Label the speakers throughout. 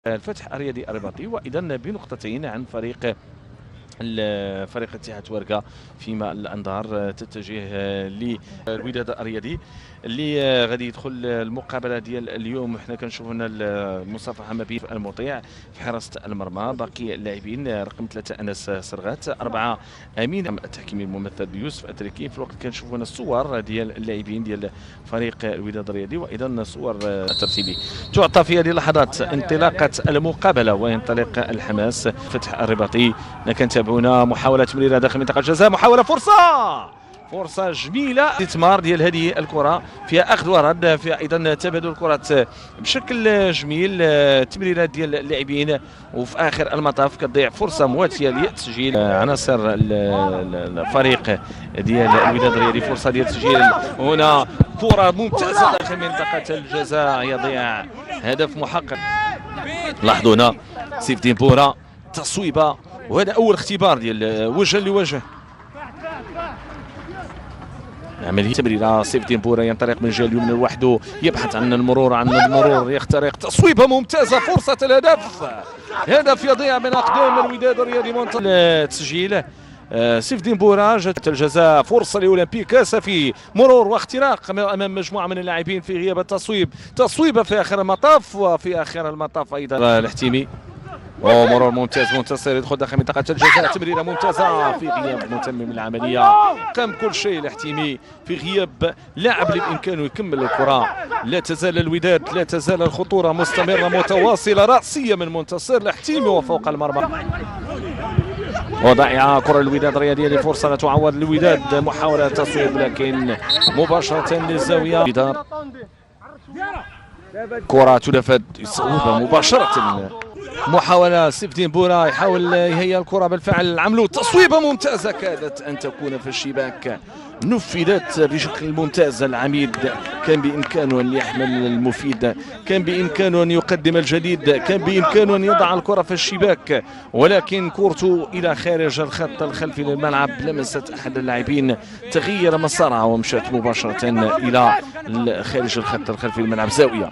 Speaker 1: الفتح الرياضي الرباطي، واذا بنقطتين عن فريق اتحاد ورقه، فيما الانظار تتجه للوداد الرياضي اللي غادي يدخل المقابله ديال اليوم. حنا كنشوفوا هنا المصافحه ما بين المطيع في حراسه المرمى، باقي اللاعبين رقم 3 انس صرغات، 4 امين التحكيمي الممثل بيوسف اتريكي. في الوقت كنشوفوا هنا الصور ديال اللاعبين ديال فريق الوداد الرياضي، وايضا صور الترتيبي. تعطى في هذه اللحظات انطلاقه المقابله وينطلق الحماس. فتح الرباطي كنتابعونا محاوله تمريره داخل منطقه الجزاء، محاوله فرصه جميله، استثمار ديال هذه الكره فيها اخذ ورد، فيها ايضا تبادل الكرات بشكل جميل، تمريرات ديال اللاعبين، وفي اخر المطاف كتضيع فرصه مواتيه لتسجيل عناصر الفريق ديال الوداد الرياضي. فرصه ديال تسجيل هنا، كره ممتازه داخل منطقه الجزاء، يضيع هدف محقق. لاحظوا هنا سيف الدين بورا تصويبه، وهذا اول اختبار ديال وجها لوجه. عملية تمريرة سيف الدين بورا ينطلق من الجهة اليمنى لوحده، يبحث عن المرور، يخترق تصويبة ممتازة، فرصة الهدف، هدف يضيع من أقدام الوداد الرياضي منطقة التسجيل. سيف الدين بورا جت الجزاء، فرصة لأولمبيك سفي، مرور واختراق أمام مجموعة من اللاعبين في غياب التصويب، تصويبة في آخر المطاف، وفي آخر المطاف أيضا الحتيمي، مرور ممتاز منتصر يدخل داخل منطقة الجزاء، تمريرة ممتازة في غياب متمم العملية، قام كل شيء الحتيمي في غياب لاعب اللي بإمكانه يكمل الكرة. لا تزال الوداد، لا تزال الخطورة مستمرة متواصلة، رأسية من منتصر الحتيمي وفوق المرمى. وضائعة كرة الوداد الرياضية لفرصة لا تعوض للوداد، محاولة تصويب لكن مباشرة للزاوية. كرة تنفذ، يصوبها مباشرة. محاولة سيف الدين بورا يحاول يهيئ الكرة، بالفعل عملوا تصويبة ممتازة كادت أن تكون في الشباك، نفذت بشكل ممتاز. العميد كان بإمكانه أن يحمل المفيد، كان بإمكانه أن يقدم الجديد، كان بإمكانه أن يضع الكرة في الشباك، ولكن كورته إلى خارج الخط الخلفي للملعب، لمست أحد اللاعبين، تغير مسارها ومشت مباشرة إلى خارج الخط الخلفي للملعب، زاوية.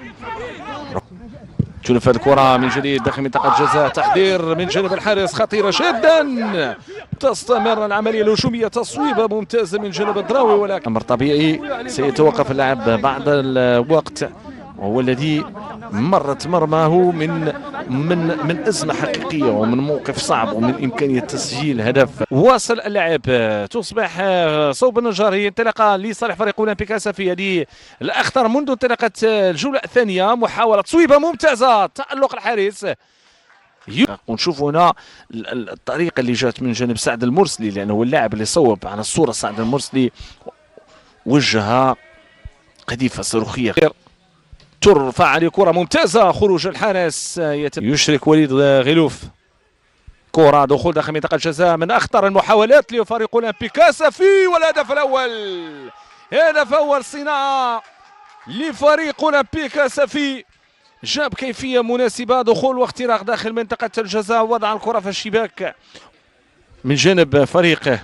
Speaker 1: تنفذ الكرة من جديد داخل منطقة الجزاء، تحضير من جانب الحارس خطيرة جدا، تستمر العملية الهجومية، تصويبة ممتازة من جانب الدراوي، ولكن أمر طبيعي سيتوقف اللاعب بعد الوقت، وهو الذي مرت مرماه من أزمة حقيقية ومن موقف صعب ومن إمكانية تسجيل هدف. واصل اللعب، تصبح صوب النجار انطلاقة لصالح فريق اولمبيك سفي، هذه الأخطر منذ انطلاقة الجولة الثانية. محاولة تصويبة ممتازة، تألق الحارس، ونشوفوا هنا الطريقة اللي جات من جانب سعد المرسلي، لأنه هو اللاعب اللي صوب على الصورة. سعد المرسلي وجه قذيفة صاروخية، ترفع عليه كرة ممتازة، خروج الحارس، يشرك وليد غلوف، كرة دخول داخل منطقة الجزاء، من أخطر المحاولات لفريق اولمبيك سفي، والهدف الأول، هدف أول صناعة لفريق اولمبيك سفي، جاب كيفية مناسبة، دخول واختراق داخل منطقة الجزاء، وضع الكرة في الشباك من جانب فريق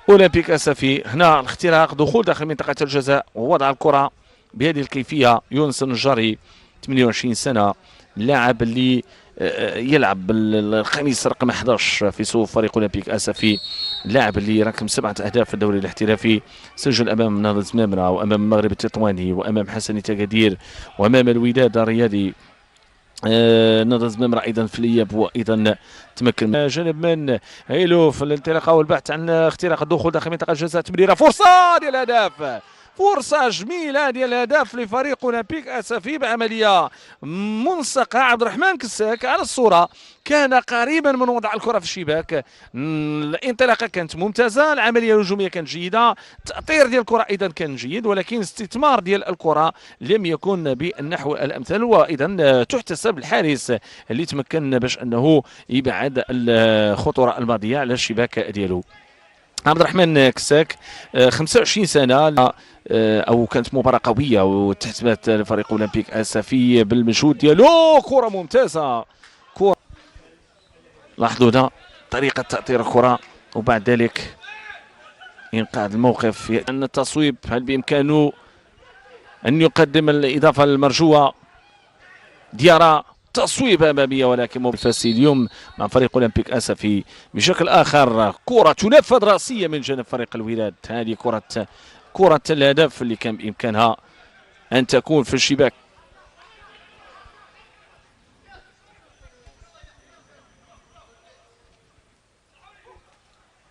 Speaker 1: اولمبيك سفي. هنا الاختراق، دخول داخل منطقة الجزاء، ووضع الكرة بهذه الكيفية. يونس النجاري 28 سنة، لاعب اللي يلعب بالقميص رقم 11 في صفوف فريق اولمبيك اسفي، لاعب اللي رقم 7 أهداف في الدوري الاحترافي، سجل امام نهضة زمامرة وامام المغرب التطواني وامام حسني تقادير وامام الوداد الرياضي. نهضة زمامرة ايضا في الاياب، وايضا تمكن جانب من هيلو في الانطلاقه والبحث عن اختراق الدخول داخل منطقه الجزاء، تمريره، فرصه ديال الهدف، فرصة جميلة ديال الهدف لفريق اولمبيك اسفي بعملية منسقة. عبد الرحمن كساك على الصورة كان قريبا من وضع الكرة في الشباك، الانطلاقة كانت ممتازة، العملية الهجومية كانت جيدة، التأطير ديال الكرة ايضا كان جيد، ولكن استثمار ديال الكرة لم يكن بالنحو الامثل، وايضا تحتسب الحارس اللي تمكن باش انه يبعد الخطورة الماضية على الشباك ديالو. عبد الرحمن كساك 25 سنة، او كانت مباراة قوية وتحسبت لفريق اولمبيك اسفي بالمجهود ديالو. كرة ممتازة، كرة، لاحظوا هنا طريقة تأطير الكرة، وبعد ذلك إنقاذ الموقف. أن التصويب، هل بإمكانه أن يقدم الإضافة المرجوة؟ ديارة تصويبة أمامية ولكن الفاسي اليوم مع فريق أولمبيك أسفي بشكل آخر. كرة تنفذ رأسية من جانب فريق الوداد. هذه كرة الهدف اللي كان بإمكانها أن تكون في الشباك.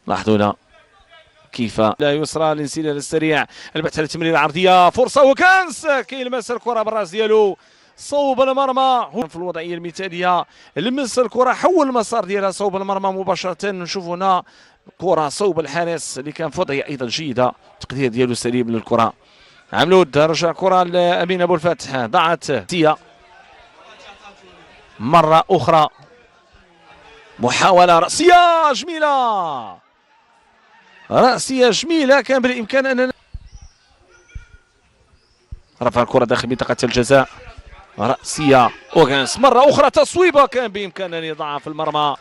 Speaker 1: لاحظوا هنا كيف لا يسرى الانسداد السريع، البحث عن التمريره العرضيه، فرصه وكانس كيلمس الكره بالراس ديالو صوب المرمى. في الوضعيه المثاليه لمس الكره، حول المسار ديالها صوب المرمى مباشره. نشوف هنا كره صوب الحارس اللي كان في وضعيه ايضا جيده، التقدير ديالو سليم للكره. عملود رجع كره لامين ابو الفتح، ضاعت مره اخرى. محاوله راسيه جميله، رأسية جميلة كان بالإمكان أن رفع الكرة داخل منطقة الجزاء. رأسية أوغانس مرة أخرى، تصويبة كان بإمكان أن يضعها في المرمى.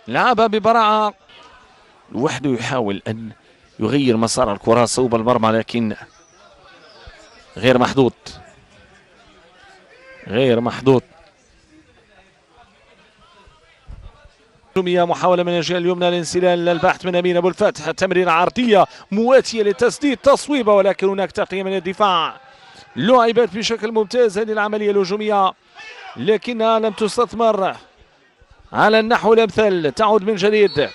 Speaker 1: لعبها ببراعة لوحده، يحاول أن يغير مسار الكرة صوب المرمى لكن غير محظوظ. محاولة من الجهة اليمنى لانسلال البحث من أمين أبو الفتح، تمريرة عرضية مواتية للتسديد، تصويبة ولكن هناك تغطية من الدفاع. لعبت بشكل ممتاز هذه العملية الهجومية لكنها لم تستثمر على النحو الأمثل. تعود من جديد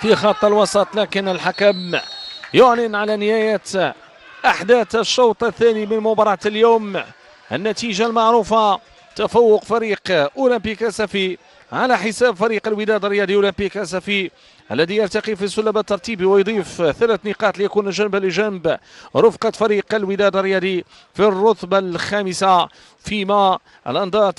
Speaker 1: في خط الوسط لكن الحكم يعلن على نهاية أحداث الشوط الثاني من مباراة اليوم. النتيجة المعروفة، تفوق فريق أولمبيك أسفي على حساب فريق الوداد الرياضي. أولمبيك أسفي الذي يرتقي في سلم الترتيب ويضيف 3 نقاط ليكون جنبا لجنب رفقة فريق الوداد الرياضي في الرتبة الخامسة، فيما الأنظار